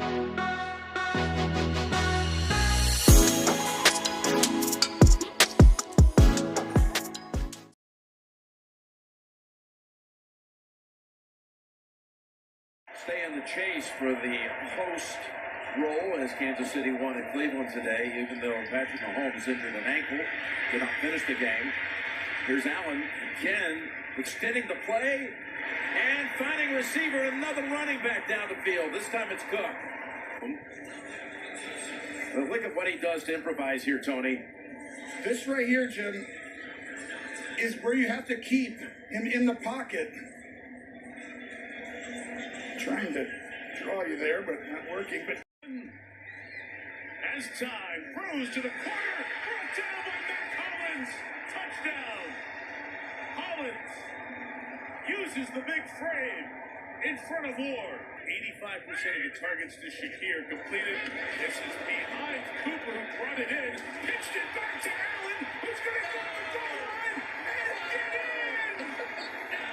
Stay in the chase for the host role as Kansas City won in Cleveland today, even though Patrick Mahomes injured an ankle, did not finish the game. Here's Allen again, extending the play and finding receiver, another running back down the field. This time it's Cook. But look at what he does to improvise here, Tony. This right here, Jim, is where you have to keep him in the pocket. Trying to draw you there, but not working. But as time throws to the corner, brought down by Mac Hollins. Touchdown. Hollins uses the big frame in front of Ward. 85% of the targets to Shakir completed. This is behind Cooper, who brought it in, pitched it back to Allen, who's going to go to the goal line and get in. No!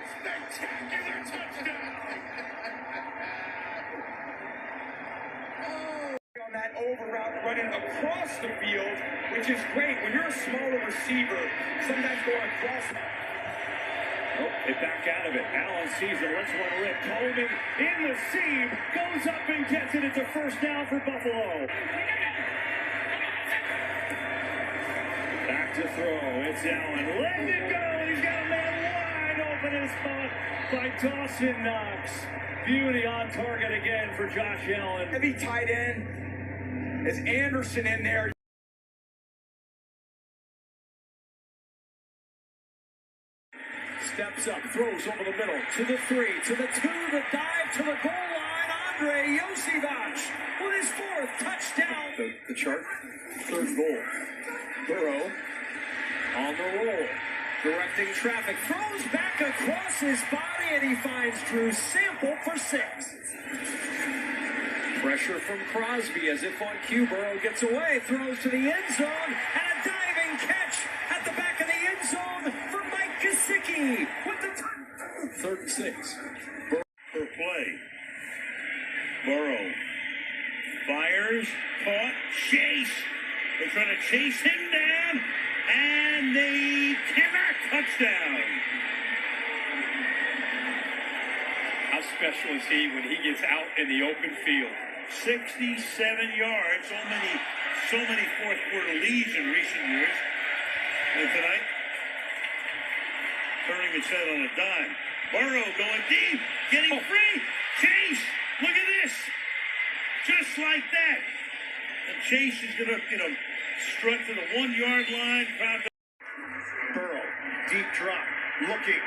Spectacular touchdown. On that over route running across the field, which is great. When you're a smaller receiver, sometimes going across. Oh, they back out of it. Allen sees it. Let's one rip. Coleman in the seam. Goes up and gets it. It's a first down for Buffalo. Back to throw. It's Allen. Let it go. He's got a man wide open in spot by Dawson Knox. Beauty on target again for Josh Allen. Heavy tight end. Is Anderson in there? Steps up, throws over the middle, to the 3, to the 2, the dive to the goal line. Andre Iosivas with his 4th touchdown. the chart, 3rd goal. Burrow On the roll, directing traffic, throws back across his body, and he finds Drew Sample for 6. Pressure from Crosby as if on cue. Burrow gets away, throws to the end zone, and a diving catch at the back of the end zone for Mike Gesicki with the 3rd and 6. Per play. Burrow fires, caught, chase. They're trying to chase him down, and they cannot. Touchdown. How special is he when he gets out in the open field? 67 yards, so many fourth quarter leads in recent years. And tonight, turning his head on a dime. Burrow going deep, getting free. Chase, look at this. Just like that. And Chase is going to, strut to the 1 yard line. Burrow, deep drop, looking.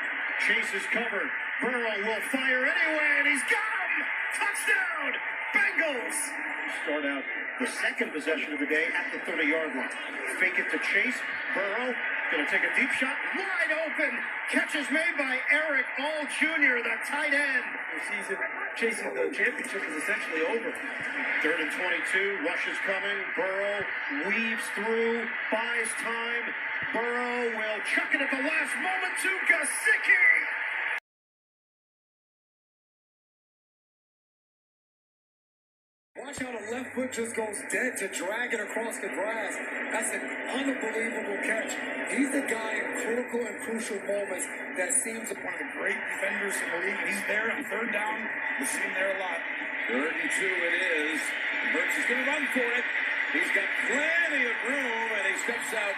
Chase is covered. Burrow will fire anyway, and he's got him! Touchdown! Bengals! Start out the second possession of the day at the 30-yard line. Fake it to Chase. Burrow going to take a deep shot. Wide open! Catch is made by Eric All Jr., the tight end. The season chasing the championship is essentially over. 3rd and 22. Rush is coming. Burrow weaves through, buys time. Burrow will chuck it at the last moment to Gesicki. Watch how the left foot just goes dead to drag it across the grass. That's an unbelievable catch. He's the guy in critical and crucial moments that seems one of the great defenders in the league. He's there on 3rd down. We see him there a lot. 3rd and 2 it is. Burks is going to run for it. He's got plenty of room, and he steps out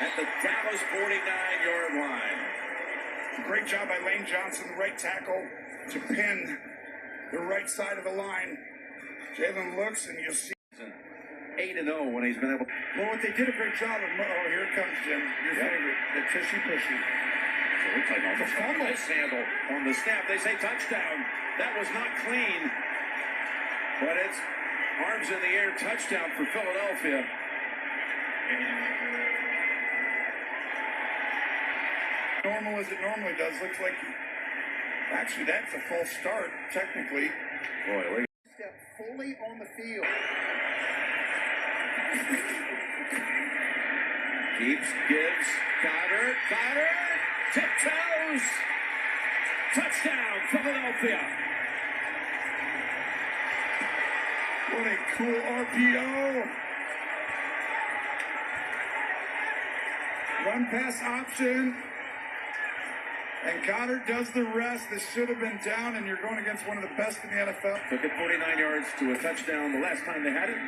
at the Dallas 49-yard line. Great job by Lane Johnson, right tackle, to pin the right side of the line. Jalen looks, and you see 8-0 when he's been able. Well, what they did a great job of. Oh, here it comes, Jim. Your favorite, the tushy pushy. So we're talking about the fumble handle on the snap. They say touchdown. That was not clean, but it's arms in the air, touchdown for Philadelphia. Normal as it normally does. Looks like actually that's a false start technically. Boy, look. Step fully on the field. Keeps, gives, Goddard, tiptoes, touchdown, Philadelphia. Cool RPO. Run pass option. And Goddard does the rest. This should have been down, and you're going against one of the best in the NFL. Took it 49 yards to a touchdown the last time they had it.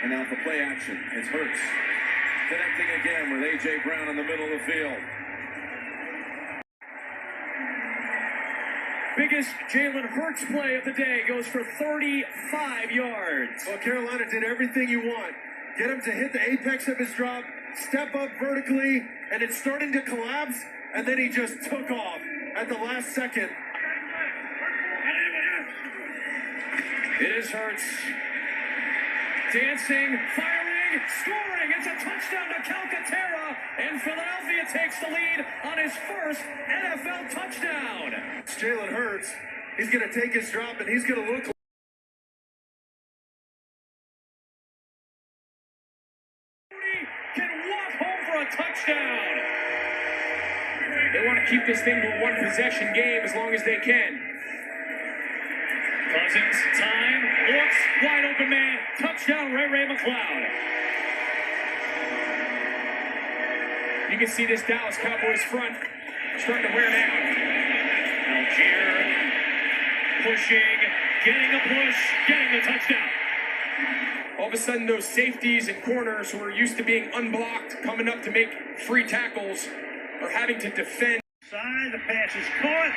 And now for play action, it's Hurts. Connecting again with A.J. Brown in the middle of the field. Biggest Jalen Hurts play of the day goes for 35 yards. Well, Carolina did everything you want. Get him to hit the apex of his drop, step up vertically, and it's starting to collapse, and then he just took off at the last second. It is Hurts. Dancing, firing, scoring. It's a touchdown to Calcaterra, and Philadelphia takes the lead on his first NFL touchdown. It's Jalen Hurts. He's going to take his drop, and he's going to look like can walk home for a touchdown. They want to keep this thing to a one-possession game as long as they can. Cousins, time, looks, wide open man, touchdown, Ray McCloud. You can see this Dallas Cowboys front starting to wear down. Algier pushing, getting a push, getting the touchdown. All of a sudden, those safeties and corners who are used to being unblocked, coming up to make free tackles, are having to defend. Side, the pass is caught,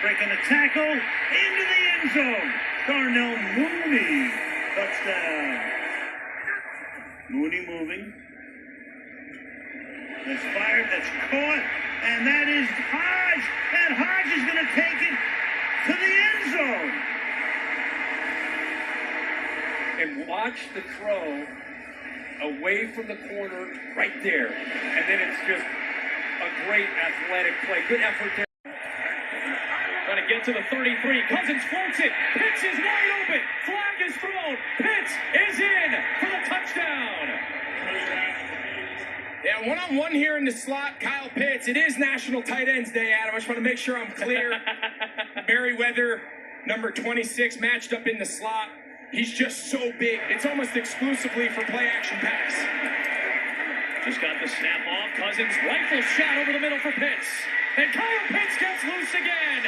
breaking the tackle, into the end zone. Darnell Mooney, touchdown. Mooney moving. That's fired, that's caught, and that is Hodge, and Hodge is going to take it to the end zone. And watch the throw away from the corner right there. And then it's just a great athletic play. Good effort there. Trying to get to the 33. Cousins floats it. Pitts is wide open. Flag is thrown. Pitts is in for the touchdown. Yeah, one-on-one here in the slot, Kyle Pitts. It is National Tight Ends Day, Adam. I just want to make sure I'm clear. Merriweather, number 26, matched up in the slot. He's just so big. It's almost exclusively for play-action pass. Just got the snap off. Cousins rifle shot over the middle for Pitts. And Kyle Pitts gets loose again.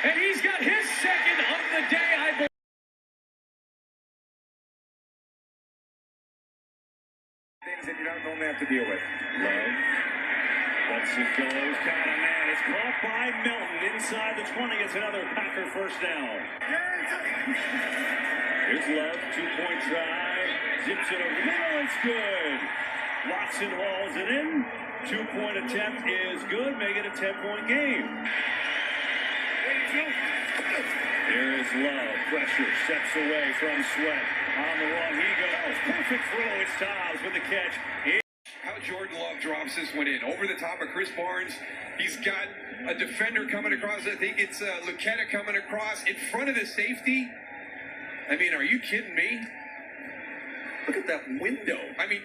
And he's got his second of the day, I believe. Things that you don't normally have to deal with. Love. Once it goes, got a man. It's caught by Melton inside the 20. It's another Packer first down. Here's Love, 2-point try. Zips it over the middle. It's good. Watson hauls it in. 2-point attempt is good. Make it a 10-point game. Here is Love. Pressure. Steps away from Sweat. On the run he goes. Perfect throw. It's Dobbs with the catch. How Jordan Love drops this one in. Over the top of Chris Barnes. He's got a defender coming across. I think it's Lucetta coming across in front of the safety. I mean, are you kidding me? Look at that window. I mean,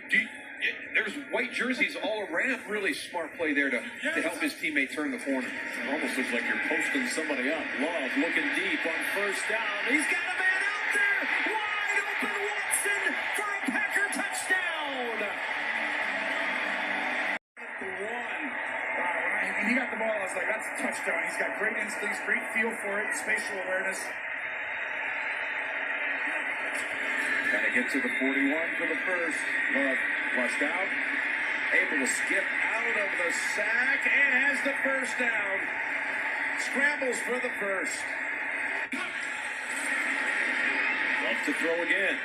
there's white jerseys all around. Really smart play there to help his teammate turn the corner. It almost looks like you're posting somebody up. Love looking deep on first down. He's got a man out there. Wide open Watson for a Packer touchdown. When he got the ball, I was like, that's a touchdown. He's got great instincts, great feel for it, spatial awareness. Got to get to the 41 for the first. Love flushed out. Able to skip out of the sack and has the first down. Scrambles for the first. Love to throw again.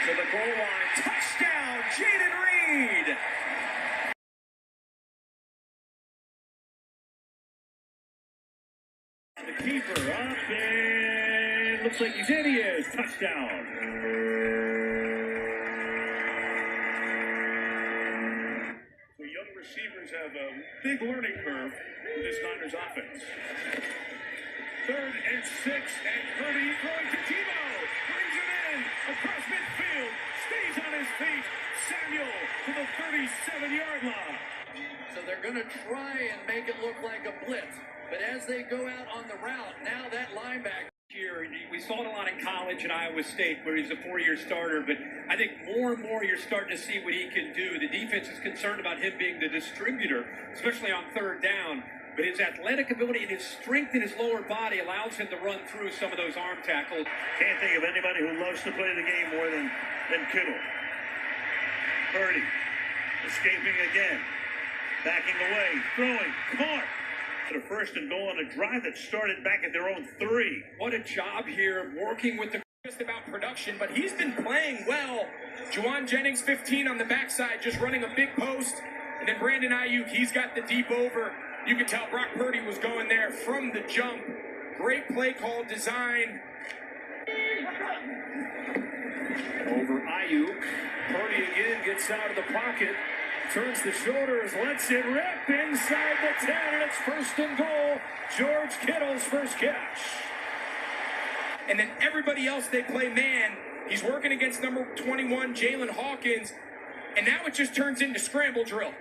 To the goal line. Touchdown, Jaden Reed. The keeper up and looks like he's in. He is. Touchdown. So young receivers have a big learning curve with this Niners offense. 3rd and 6, and Purdy throwing to Tebow. Brings it in across midfield. Stays on his feet. Samuel to the 37-yard line. So they're going to try and make it look like a blitz. But as they go out on the route, now that linebacker here, we We saw it a lot in college at Iowa State, where he's a 4-year starter. But I think more and more you're starting to see what he can do. The defense is concerned about him being the distributor, especially on third down. But his athletic ability and his strength in his lower body allows him to run through some of those arm tackles. Can't think of anybody who loves to play the game more than Kittle. Purdy escaping again. Backing away. Throwing. Caught. To first and goal on a drive that started back at their own 3. What a job here working with the just about production, but he's been playing well. Juwan Jennings, 15 on the backside, just running a big post. And then Brandon Ayuk, he's got the deep over. You could tell Brock Purdy was going there from the jump. Great play call design. Over Ayuk. Purdy again gets out of the pocket. Turns the shoulders, lets it rip inside the 10, and it's first and goal. George Kittle's first catch. And then everybody else, they play man. He's working against number 21, Jalen Hawkins. And now it just turns into scramble drill.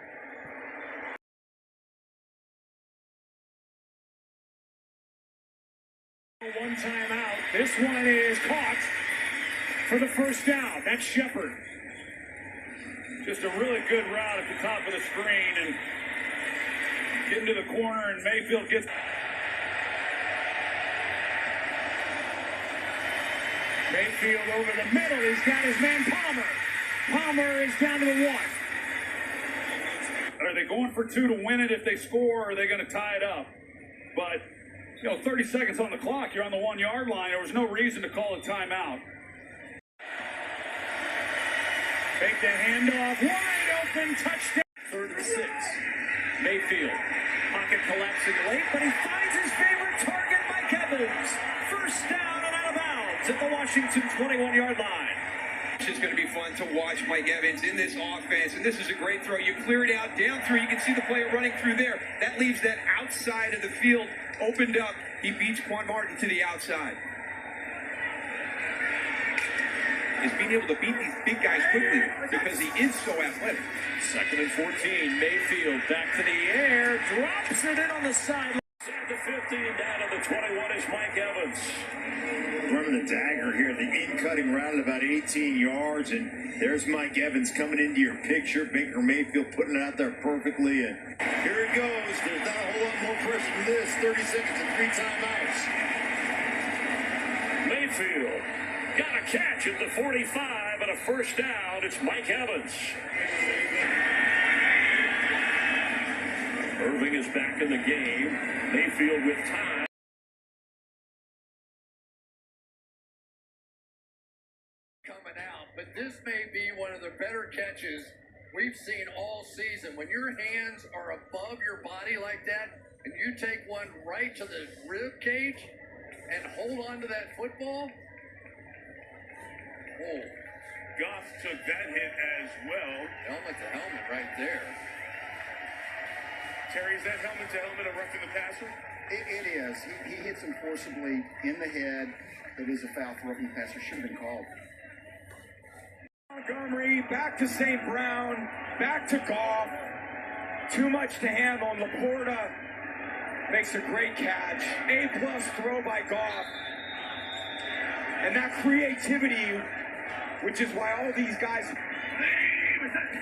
One time out. This one is caught for the first down. That's Shepard. Just a really good route at the top of the screen and getting to the corner, and Mayfield gets. Mayfield over the middle. He's got his man Palmer. Palmer is down to the 1. Are they going for 2 to win it if they score, or are they going to tie it up? But, 30 seconds on the clock. You're on the 1 yard line. There was no reason to call a timeout. Take the handoff, wide open, touchdown. 3rd and 6. Mayfield, pocket collapsing late, but he finds his favorite target, Mike Evans. First down and out of bounds at the Washington 21-yard line. It's just going to be fun to watch Mike Evans in this offense, and this is a great throw. You clear it out, down 3, you can see the player running through there. That leaves that outside of the field opened up. He beats Quan Martin to the outside. Is being able to beat these big guys quickly because he is so athletic. 2nd and 14, Mayfield back to the air, drops it in on the sideline. At the 15, down to the 21 is Mike Evans. Running the dagger here, the in-cutting route at about 18 yards, and there's Mike Evans coming into your picture. Baker Mayfield putting it out there perfectly, and here it goes. There's not a whole lot more pressure than this. 30 seconds and 3 timeouts. Mayfield got a catch at the 45 and a first down. It's Mike Evans. Irving is back in the game. Mayfield with time. Coming out, but this may be one of the better catches we've seen all season. When your hands are above your body like that, and you take one right to the rib cage and hold on to that football. Oh, Goff took that hit as well. helmet to helmet right there. Terry, is that helmet to helmet a roughing the passer? It is. He hits him forcibly in the head. It is a foul for roughing the passer. Should have been called. Montgomery, back to St. Brown, back to Goff. Too much to handle. Laporta makes a great catch. A+ throw by Goff. And that creativity, which is why all these guys.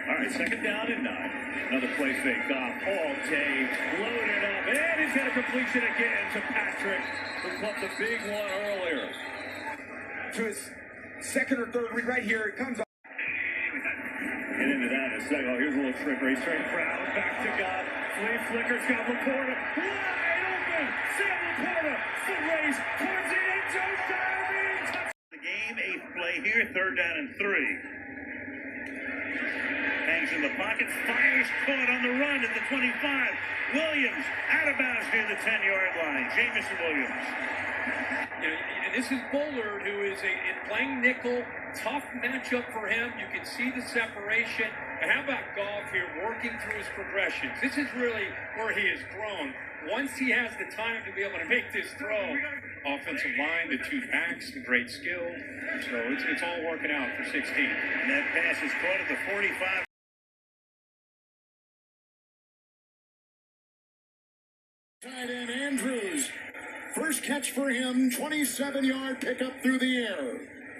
All right, 2nd down and 9. Another play fake. Goff all day, loaded up, and he's got a completion again to Patrick, who caught the big one earlier. To his 2nd or 3rd read right here. It comes up. Get into that in a second. Oh, here's a little trickery. Straight Brown, back to Goff. Flea flickers, got Laporta. Wide open. Sam Laporta. Foot race towards the end zone. Diving. The game, 8th play here, 3rd down and 3. Hangs in the pocket, fires, caught on the run at the 25. Williams out of bounds near the 10-yard line. Jamison Williams. And this is Bullard, who is playing nickel. Tough matchup for him. You can see the separation. And how about Goff here working through his progressions? This is really where he has grown. Once he has the time to be able to make this throw, offensive line, the 2 backs, the great skill. So it's all working out for 16. And that pass is caught at the 45. Tight end Andrews. First catch for him. run, 27-yard pickup through the air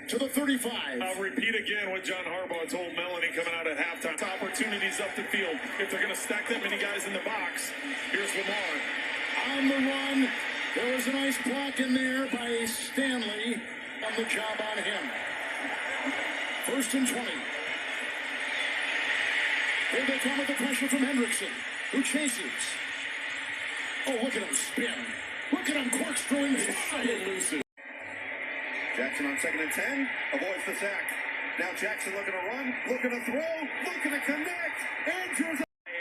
to the 35. I'll repeat again what John Harbaugh told Melanie coming out at halftime. Opportunities up the field. If they're going to stack that many guys in the box, here's Lamar. On the run, there was a nice block in there by Stanley. On the job on him. 1st and 20. Here they come with the pressure from Hendrickson, who chases. Oh, look at him spin. Look at him corkscrewing inside and loses. Jackson on 2nd and 10, avoids the sack. Now Jackson looking to run, looking to throw, looking to connect.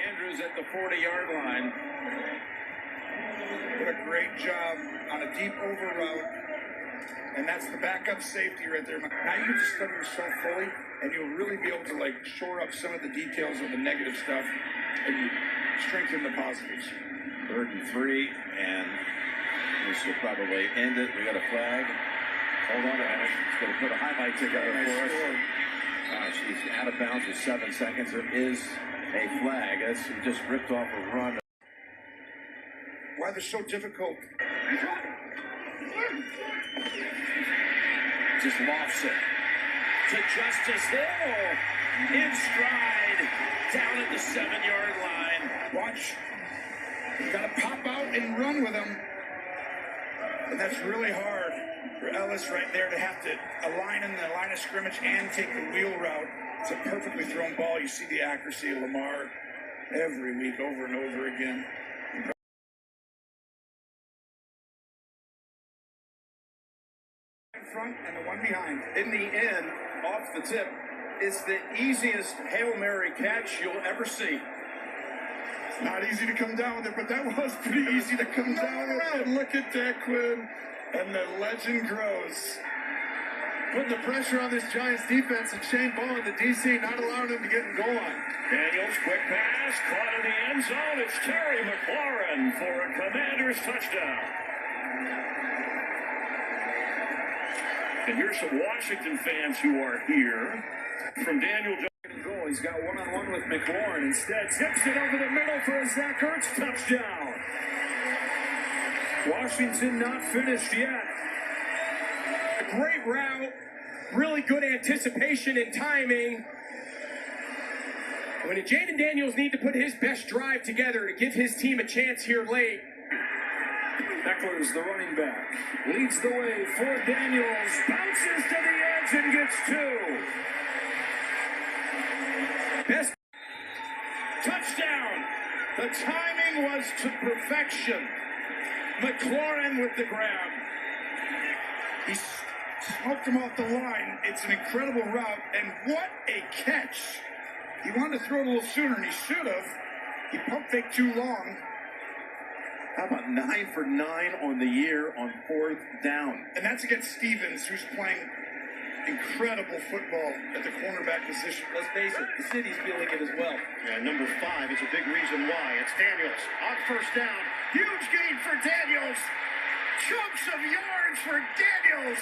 Andrews at the 40-yard line. Did a great job on a deep over route. And that's the backup safety right there. Now you get to study yourself fully, and you'll really be able to like shore up some of the details of the negative stuff, and you strengthen the positives. 3rd and 3, and this will probably end it. We got a flag. Hold on to it. It's going to put a highlight together for us. She's out of bounds with 7 seconds. There is a flag. That's just ripped off a run. Why they're so difficult. Just lofts it to Justice Hill in stride down at the 7-yard line. Watch. You got to pop out and run with them. And that's really hard for Ellis right there to have to align in the line of scrimmage and take the wheel route. It's a perfectly thrown ball. You see the accuracy of Lamar every week over and over again. Front and the one behind. In the end, off the tip, is the easiest Hail Mary catch you'll ever see. It's not easy to come down with it, but that was pretty easy to come down with it. Look at that, Quinn. And the legend grows. Putting the pressure on this Giants defense, and Shane Bowen, the DC, not allowing him to get going. Daniels, quick pass, caught in the end zone. It's Terry McLaurin for a Commanders touchdown. And here's some Washington fans who are here. From Daniel Jones. Goal. He's got one-on-one with McLaurin. Instead, tips it over the middle for a Zach Ertz touchdown. Washington not finished yet. A great route, really good anticipation and timing. When Jaden Daniels need to put his best drive together to give his team a chance here late. Eckler's the running back. Leads the way for Daniels. Bounces to the edge and gets 2. Best Touchdown. The timing was to perfection. McLaurin with the grab. He smoked him off the line. It's an incredible route, and what a catch. He wanted to throw it a little sooner, and he should have. He pump faked too long. How about 9 for 9 on the year on 4th down? And that's against Stevens, who's playing incredible football at the cornerback position. Let's face it, the city's feeling it as well. Yeah, number 5 is a big reason why. It's Daniels on 1st down. Huge gain for Daniels. Chunks of yards for Daniels.